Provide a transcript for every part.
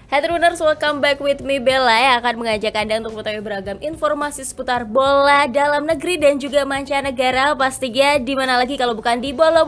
Hai Truners, welcome back with me Bella yang akan mengajak Anda untuk mengetahui beragam informasi seputar bola dalam negeri dan juga mancanegara. Pastinya di mana lagi kalau bukan di Bola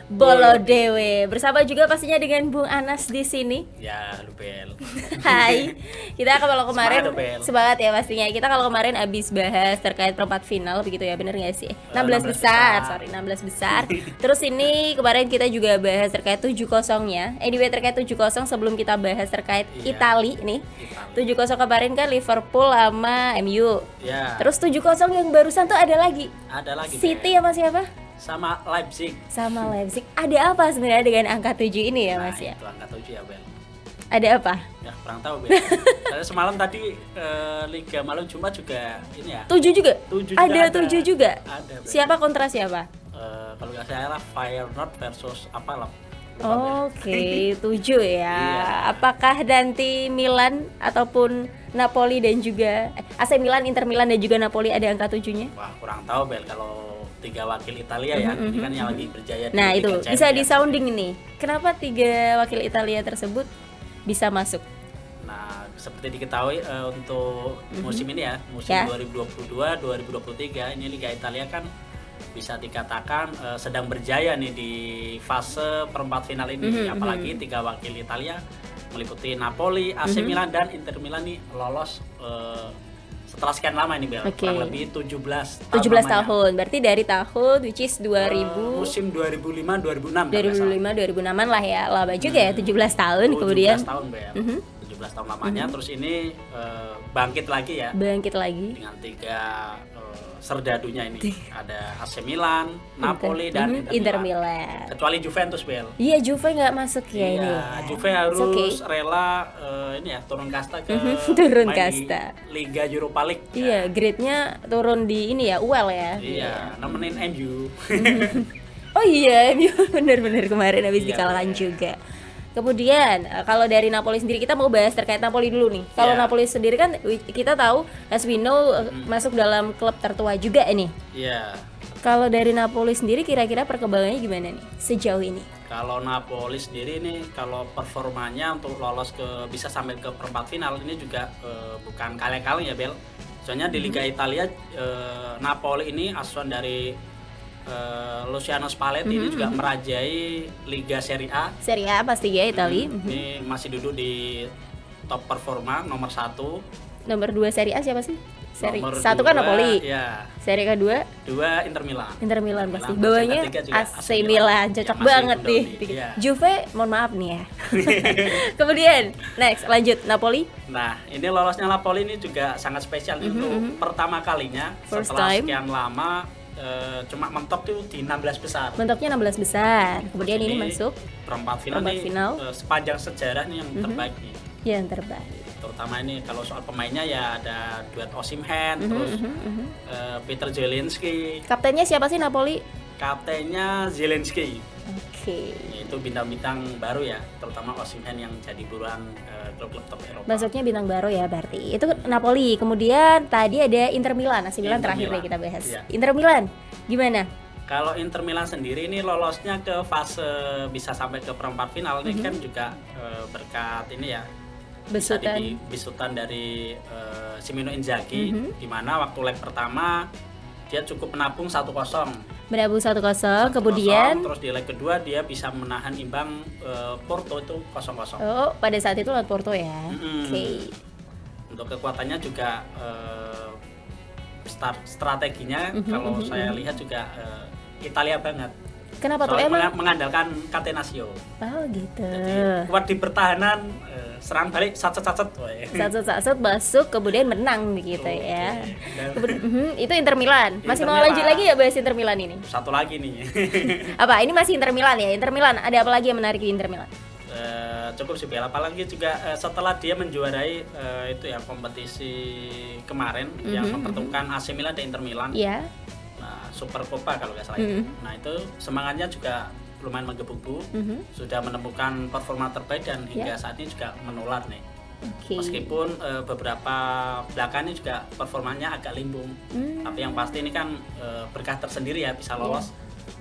Bolo Dewe. Bersama juga pastinya dengan Bung Anas di sini. Ya, lu Bel. Hai. Kita kalau kemarin Semangat, semangat ya pastinya. Kita kalau kemarin abis bahas terkait perempat final begitu ya, bener nggak sih? 16 16 besar. Terus ini kemarin kita juga bahas terkait 7-0-nya. Anyway, terkait 7-0 sebelum kita bahas terkait Itali nih. 7-0 kemarin kan Liverpool sama MU. Ya. Terus 7-0 yang barusan tuh ada lagi. Ada lagi. City sama siapa? Sama Leipzig. Sama Leipzig. Ada apa sebenarnya dengan angka 7 ini ya, Mas ya? Itu angka 7 ya, Bel. Ada apa? Ya, kurang tahu, Bel. Karena semalam tadi Liga malam Jumat juga ini ya. 7 juga? 7 juga ada 7 juga? Ada, Bel. Siapa kontra siapa? Kalau nggak salah Feyenoord versus apa lah. Oke, 7 ya. Iya. Apakah nanti Milan ataupun Napoli dan juga AC Milan, Inter Milan dan juga Napoli ada angka 7-nya? Wah, kurang tahu, Bel, kalau 3 wakil Italia ya. Ini kan yang lagi berjaya di Nah, Liga itu Champions. bisa disounding nih. Kenapa 3 wakil Italia tersebut bisa masuk? Nah, seperti diketahui untuk musim ini ya, musim Ya. 2022-2023 ini Liga Italia kan bisa dikatakan sedang berjaya nih di fase perempat final ini. Apalagi 3 wakil Italia meliputi Napoli, AC Milan dan Inter Milan nih lolos setelah sekian lama ini, Bel. Oke. Kurang lebih 17 17 lamanya. tahun. Berarti dari tahun which is 2000 musim 2005-2006 2005-2006an lah ya. Lama juga ya 17 tahun 17 kemudian tahun, Bel. 17 tahun lamanya. Terus ini bangkit lagi ya bangkit lagi. dengan 3 serdadunya ini. Ada AC Milan, Napoli dan Inter Milan. Kecuali Juventus, Bel. Iya, Juve nggak masuk ya ini. Iya, Ya. Juve harus It's okay. rela ini ya turun kasta ke Turun main kasta. di Liga Europa League. Iya, grade-nya turun di ini ya, UEL ya. Iya, nemenin MU. Oh iya, bener-bener kemarin habis Iya, dikalahkan bener. juga. Kemudian kalau dari Napoli sendiri kita mau bahas terkait Napoli dulu nih. Kalau Iya. Napoli sendiri kan kita tahu as we know masuk dalam klub tertua juga ini. Iya. Kalau dari Napoli sendiri kira-kira perkembangannya gimana nih sejauh ini? Kalau Napoli sendiri ini kalau performanya untuk lolos ke bisa sampai ke perempat final ini juga bukan kaleng-kaleng ya, Bel. Soalnya di Liga Italia Napoli ini asuhan dari Luciano Spalletti ini juga merajai Liga Serie A. Serie A pasti ya Itali. Ini masih duduk di top performa nomor 1. Nomor 2 Serie A siapa sih? Seri Nomor 1 kan 2, Napoli. Ya. Seri kedua 2 Inter Milan. Inter Milan pasti. Terus Bawahnya yang ketiga juga AC Milan. Cocok yang masih banget Indonesia. nih. Iya. Juve, mohon maaf nih ya. Kemudian next lanjut Napoli. Nah, ini lolosnya Napoli ini juga sangat spesial untuk pertama kalinya First setelah time. sekian lama cuma mentok tuh di 16 besar. Mentoknya 16 besar. Kemudian ini masuk perempat final perempat nih final. sepanjang sejarah nih yang terbaik nih. yang terbaik. Terutama ini kalau soal pemainnya ya ada duet Osimhen, terus Peter Zielinski, Kaptennya siapa sih Napoli? kaptennya Zielinski. Oke. Itu bintang-bintang baru ya, terutama Osimhen yang jadi buruan klub-klub top Eropa. Masuknya bintang baru ya berarti. Itu Napoli. Kemudian tadi ada Inter Milan. AC Milan Inter terakhir Milan. deh kita bahas. Iya. Inter Milan gimana? Kalau Inter Milan sendiri ini lolosnya ke fase bisa sampai ke perempat final ini kan juga berkat ini ya bisutan dari Simone Inzaghi, di mana waktu leg pertama dia cukup menabung 1-0. Menabung 1-0, kemudian terus di leg kedua dia bisa menahan imbang Porto itu 0-0. oh pada saat itu lawan Porto ya. Oke. Untuk kekuatannya juga strateginya kalau saya lihat juga Italia banget. Kenapa tuh Soalnya emang? mengandalkan Catenaccio. Oh gitu. Jadi kuat di pertahanan, serang balik sacet-sacet. Satu masuk kemudian menang begitu Oke. ya. Dan Itu Inter Milan. Masih Inter mau Milan. lanjut lagi ya bahas Inter Milan ini? satu lagi nih. Apa? Ini masih Inter Milan ya? Inter Milan ada apa lagi yang menarik di Inter Milan? Cukup sih, Bel. Apalagi juga setelah dia menjuarai itu ya kompetisi kemarin yang mempertemukan AC Milan dan Inter Milan. Iya. Nah, Super Copa kalau nggak salah itu. Nah, itu semangatnya juga lumayan menggebu-gebu. Sudah menemukan performa terbaik dan hingga saat ini juga menular nih. Oke. Meskipun beberapa belakangnya juga performanya agak limbung. Tapi yang pasti ini kan berkah tersendiri ya bisa lolos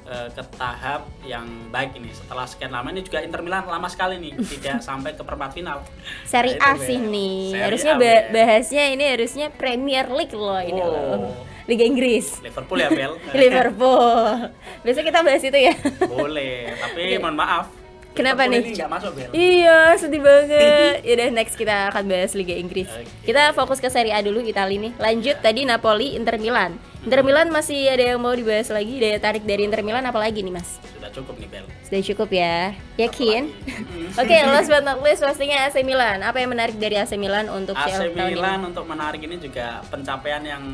ke tahap yang baik ini. Setelah sekian lama ini juga Inter Milan lama sekali nih tidak sampai ke perempat final. Serie Nah, A itu, sih Bel. nih. Serie Harusnya A, Bel. bahasnya ini harusnya Premier League loh ini Oh. loh. Liga Inggris. Liverpool ya Bel. Liverpool. Biasa kita bahas itu ya. Boleh, tapi mohon maaf. Kenapa Liverpool nih? Ini nggak masuk Bel. Iya, sedih banget. Yaudah next kita akan bahas Liga Inggris. Oke. Kita fokus ke Serie A dulu Italia nih. Lanjut tadi Napoli, Inter Milan. Inter Milan masih ada yang mau dibahas lagi? Daya tarik dari Inter Milan apa lagi nih Mas? Sudah cukup nih Bel. Sudah cukup ya? Yakin? Apalagi? Oke, last but not least pastinya AC Milan. Apa yang menarik dari AC Milan untuk AC CL tahun ini? Milan untuk menarik ini juga pencapaian yang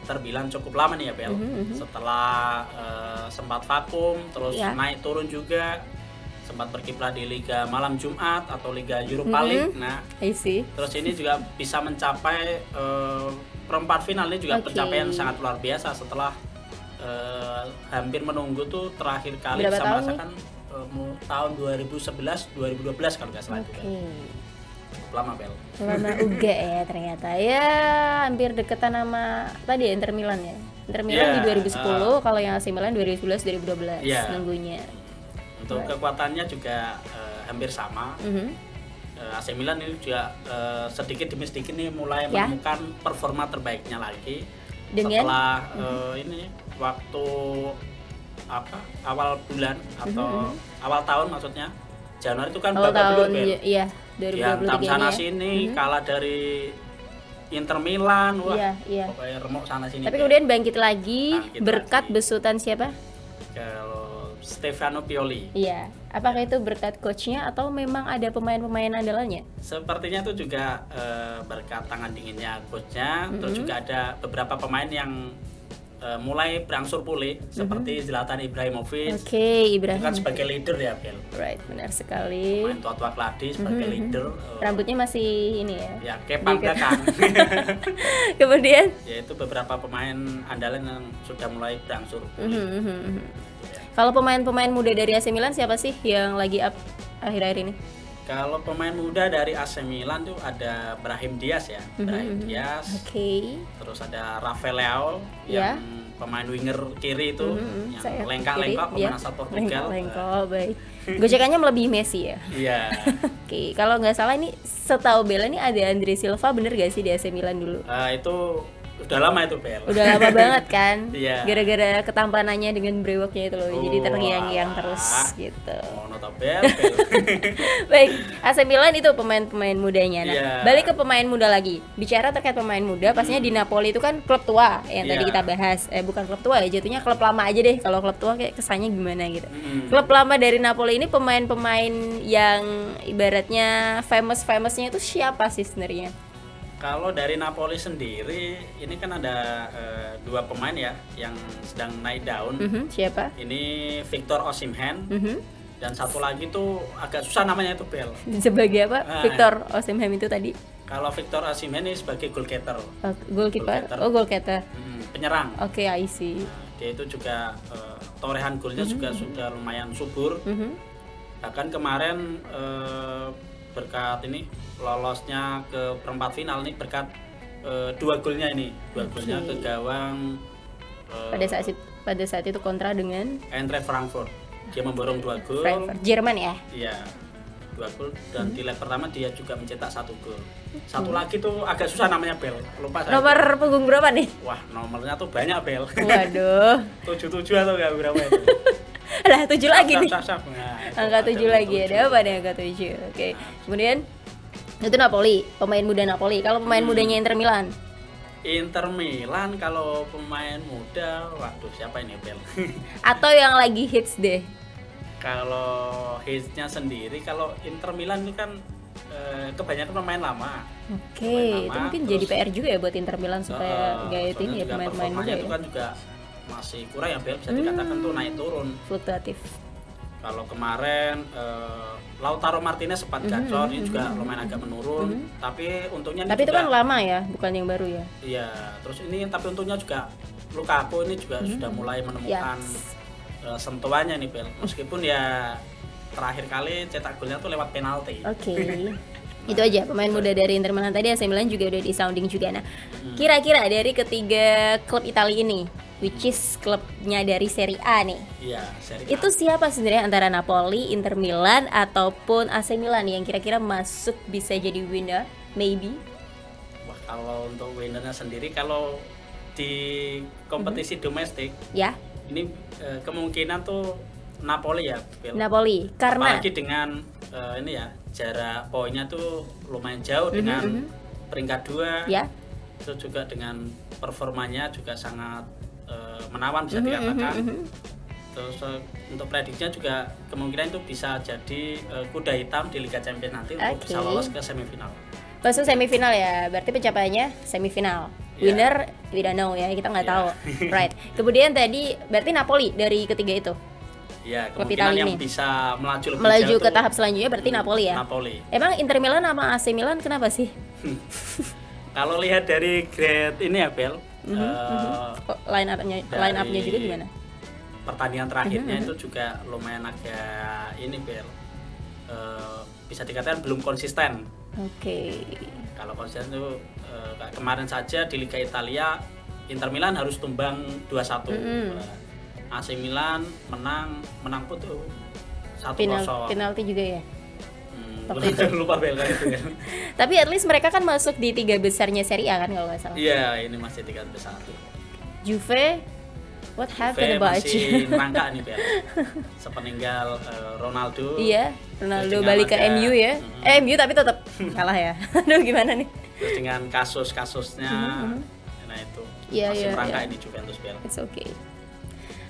terbilang cukup lama nih ya Bel. Setelah sempat vakum, terus Iya. naik turun juga, sempat berkiprah di Liga Malam Jumat atau Liga Europa League. Nah, I see. terus ini juga bisa mencapai perempat final ini juga Oke. pencapaian sangat luar biasa setelah hampir menunggu tuh terakhir kali Berapa bisa tahun merasakan tahun 2011 2012 kalau nggak salah itu Oke. Bel. Cukup lama Bel. Lama juga ya ternyata. Ya, hampir deketan sama tadi ya, Inter Milan ya. Inter Milan Iya, di 2010, kalau yang AC Milan 2011 2012 Iya. nunggunya. Untuk kekuatannya juga hampir sama. AC Milan ini juga sedikit demi sedikit nih mulai Ya. menemukan performa terbaiknya lagi Dengan? setelah ini waktu awal bulan atau awal tahun maksudnya Januari itu kan Awal babak belur tahun Bel. iya Dihantam 2023 sana ini ya. sini kalah dari Inter Milan, wah Iya, iya. pokoknya remuk sana sini. Tapi Bel. kemudian bangkit lagi Bangkit berkat lagi. besutan siapa? Kalau Stefano Pioli. Iya. Apakah itu berkat coachnya atau memang ada pemain-pemain andalannya? Sepertinya itu juga berkat tangan dinginnya coachnya, terus juga ada beberapa pemain yang mulai berangsur pulih seperti Zlatan Ibrahimovic. Oke, Itu Ibrahim. kan sebagai leader ya, Bel. Right, benar sekali. Pemain tua-tua keladi sebagai leader. Rambutnya masih ini ya. Ya, kepang belakang. Kemudian Yaitu beberapa pemain andalan yang sudah mulai berangsur pulih. Ya. kalau pemain-pemain muda dari AC Milan siapa sih yang lagi up akhir-akhir ini? Kalau pemain muda dari AC Milan tuh ada Brahim Diaz ya, Brahim Diaz. Oke. Terus ada Rafael Leao Ya. yang pemain winger kiri itu yang Saya lengkak-lengkak kiri, pemain ya. asal Portugal. Lengkak, baik. Gocekannya melebihi Messi ya. Iya. Oke, kalau nggak salah ini setahu Bella nih ada Andre Silva, bener gak sih di AC Milan dulu? Itu udah lama itu Bel. Udah lama banget kan? Iya. Gara-gara ketampanannya dengan brewoknya itu loh, jadi Oh, terngiang-ngiang alah. terus gitu. Oh, nota Bel. Baik, AC Milan itu pemain-pemain mudanya. Nah, Iya. balik ke pemain muda lagi. Bicara terkait pemain muda, pastinya di Napoli itu kan klub tua yang tadi Iya. kita bahas. Bukan klub tua ya, jatuhnya klub lama aja deh. Kalau klub tua kayak kesannya gimana gitu. Klub lama dari Napoli ini pemain-pemain yang ibaratnya famous-famousnya itu siapa sih sebenarnya? Kalau dari Napoli sendiri, ini kan ada dua pemain ya yang sedang naik daun. Siapa? Ini Victor Osimhen Mhm. dan satu lagi tuh agak susah namanya itu Bel. Sebagai apa? Ah. Victor Osimhen itu tadi Kalau Victor Osimhen ini sebagai goalgetter, goalkeeper. Goalkeeper. Oh, goalkeeper. penyerang. Oke, I see. Dia itu juga torehan golnya juga sudah lumayan subur. Bahkan kemarin berkat ini lolosnya ke perempat final nih berkat dua golnya ke gawang Pada saat itu kontra dengan Eintracht Frankfurt. Dia memborong 2 gol. Frankfurt, Jerman ya. Iya. 2 gol dan di leg pertama dia juga mencetak 1 gol. Satu lagi tuh agak susah namanya Bel. Lupa saya. Nomor punggung berapa nih? Wah, nomornya tuh banyak Bel. Waduh. 77 atau enggak berapa itu? Lah 7 lagi nih. Sap. Nah, itu Angka 7 ada lagi, 7. ada apa nih angka 7? Oke. Kemudian itu Napoli, pemain muda Napoli. Kalau pemain mudanya Inter Milan, Inter Milan kalau pemain muda, waduh siapa ini Bel? atau yang lagi hits deh. Kalau hitsnya sendiri, kalau Inter Milan ini kan kebanyakan pemain lama. Oke, Pemain itu lama, mungkin terus- jadi PR juga ya buat Inter Milan supaya gaya Soalnya ini ya juga pemain-pemain muda performanya ya. itu kan juga masih kurang ya Bel, bisa dikatakan tuh naik turun. Fluktuatif. Kalau kemarin Lautaro Martinez sempat gacor, ini juga lumayan agak menurun. Tapi untungnya ini Tapi itu juga, kan lama ya, bukan yang baru ya. iya. Terus ini tapi untungnya juga Lukaku ini juga sudah mulai menemukan sentuhannya nih Bel. Meskipun ya terakhir kali cetak golnya tuh lewat penalti. Oke. Itu aja pemain muda dari Inter Milan tadi. AC Milan juga udah di sounding juga. Nah, kira-kira dari ketiga klub Italia ini which is klubnya dari Serie A nih. Iya, Serie A. Itu siapa sebenarnya antara Napoli, Inter Milan ataupun AC Milan yang kira-kira masuk bisa jadi winner, maybe? Wah, kalau untuk winnernya sendiri, kalau di kompetisi domestik, Ya, ini kemungkinan tuh Napoli ya, Bel. Napoli. Karena Apalagi dengan ini ya, jarak poinnya tuh lumayan jauh dengan peringkat 2. ya, Itu juga dengan performanya juga sangat menawan bisa dikatakan. Terus untuk prediksinya juga kemungkinan itu bisa jadi kuda hitam di Liga Champions nanti untuk bisa lolos ke semifinal. masuk semifinal ya. Berarti pencapaiannya semifinal. Ya. Winner we don't know ya, kita nggak Ya. tahu. Right. Kemudian tadi berarti Napoli dari ketiga itu. Ya, Klub kemungkinan Italia yang ini. bisa melaju lebih Melaju jauh ke tuh tahap selanjutnya berarti Napoli ya. Napoli. Emang Inter Milan sama AC Milan kenapa sih? Kalau lihat dari grade ini ya, Bel, Kok line up-nya juga gimana? pertandingan terakhirnya itu juga lumayan agak ini, Bel, bisa dikatakan belum konsisten. Oke. Kalau konsisten itu kayak kemarin saja di Liga Italia Inter Milan harus tumbang 2-1. AC Milan menang pun tuh 1-0. Penalti juga ya. Lupa Bel kan itu kan. Tapi at least mereka kan masuk di 3 besarnya Serie A kan kalau nggak salah. Iya, ini masih 3 besar. Juve, what happened Juve about masih you? merangkak nih Bel. Sepeninggal Ronaldo. Iya, Terus Ronaldo dengan balik ke ada- MU ya. MU tapi tetap kalah ya. Aduh gimana nih? Terus dengan kasus-kasusnya, nah itu Iya, masih iya, merangkak iya. ini Juventus Bel. It's okay.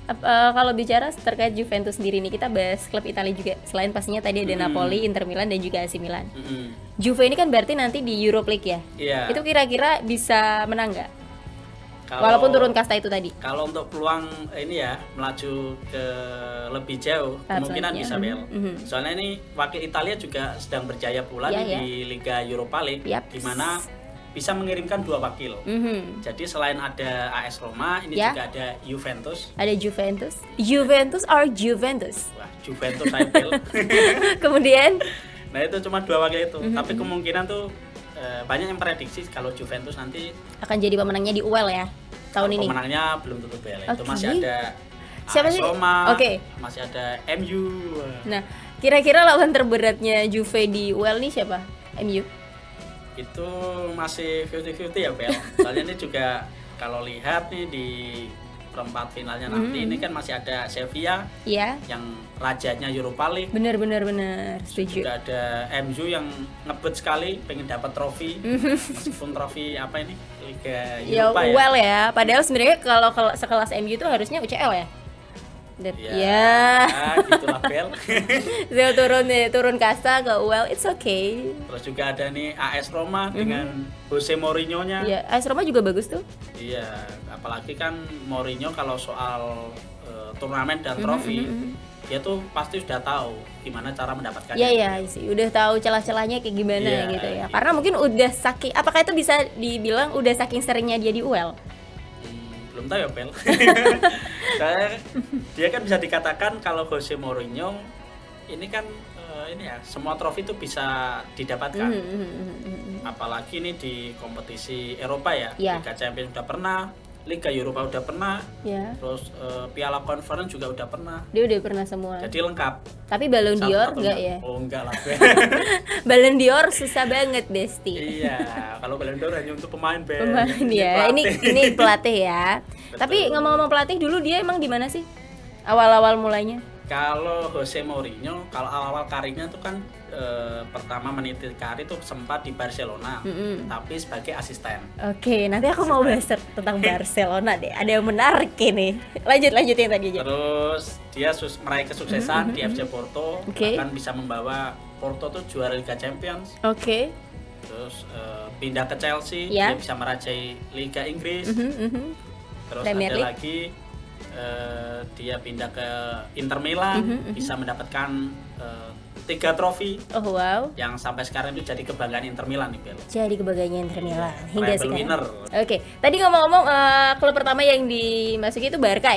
Kalau bicara terkait Juventus sendiri nih, kita bahas klub Italia juga. Selain pastinya tadi ada Napoli, Inter Milan dan juga AC Milan. Juve ini kan berarti nanti di Europa League ya. Iya. Itu kira-kira bisa menang nggak? Kalau- Walaupun turun kasta itu tadi. Kalau untuk peluang ini ya melaju ke lebih jauh Tahap kemungkinan bisa Bel. selanjutnya. Soalnya ini wakil Italia juga sedang berjaya pula Iya, nih iya. di Liga Europa League, Yap. di mana bisa mengirimkan 2 wakil. Jadi selain ada AS Roma, ini Ya. juga ada Juventus. Ada Juventus. Juventus or Juventus. Wah, Juventus saya Bel. Kemudian Nah itu cuma 2 wakil itu. Tapi kemungkinan tuh banyak yang prediksi kalau Juventus nanti akan jadi pemenangnya di UEL ya tahun ini. pemenangnya belum tentu Bel. Itu Oke. masih ada Siapa AS sih? Roma, Oke. masih ada MU. Nah, kira-kira lawan terberatnya Juve di UEL nih siapa? MU. Itu masih 50-50 ya Bel. Soalnya ini juga kalau lihat nih di perempat finalnya nanti ini kan masih ada Sevilla Iya. yang rajanya Europa League. Bener. Setuju. Juga ada MU yang ngebet sekali pengen dapat trofi meskipun trofi apa ini Liga Ya Europa ya. UEL ya. Padahal sebenarnya kalau sekelas MU itu harusnya UCL ya. Ya. Gitulah Bel. Dia turun kasta ke UEL, it's okay. Terus juga ada nih AS Roma dengan Jose Mourinho-nya. Ya, AS Roma juga bagus tuh. Iya, apalagi kan Mourinho kalau soal turnamen dan trofi, dia tuh pasti sudah tahu gimana cara mendapatkannya. Iya sih, udah tahu celah-celahnya kayak gimana Iya, gitu ya. gitu. Karena mungkin udah saking, apakah itu bisa dibilang udah saking seringnya dia di UEL? Belum tahu ya Bel. Soalnya dia kan bisa dikatakan kalau Jose Mourinho ini kan ini ya semua trofi itu bisa didapatkan. Apalagi ini di kompetisi Eropa ya. Iya. Liga Champions udah pernah, Liga Eropa udah pernah, Ya, terus Piala Conference juga udah pernah. dia udah pernah semua. Jadi lengkap. Tapi Ballon d'Or Satu-satu enggak ya? Oh enggak lah Bel. Ballon d'Or susah banget, Besti. Iya, kalau Ballon d'Or hanya untuk pemain Bel. Pemain ya. Ini pelatih ya. Betul. Tapi ngomong-ngomong pelatih dulu dia emang di mana sih? Awal-awal mulainya? Kalau Jose Mourinho, kalau awal-awal karirnya tuh kan pertama meniti karir tuh sempat di Barcelona, tapi sebagai asisten. Oke, nanti aku mau bahas tentang Barcelona deh. Ada yang menarik ini. Lanjutin tadi aja. Terus dia meraih kesuksesan di FC Porto, Oke. bahkan bisa membawa Porto tuh juara Liga Champions. Oke. Terus pindah ke Chelsea, Ya. dia bisa merajai Liga Inggris. Terus Premier ada League. lagi dia pindah ke Inter Milan, bisa mendapatkan 3 trofi Oh wow. yang sampai sekarang itu jadi kebanggaan Inter Milan nih Bel. Jadi kebanggaannya Inter Milan hingga Treble sekarang. winner. Oke, tadi ngomong-ngomong klub pertama yang dimasuki itu Barca ya?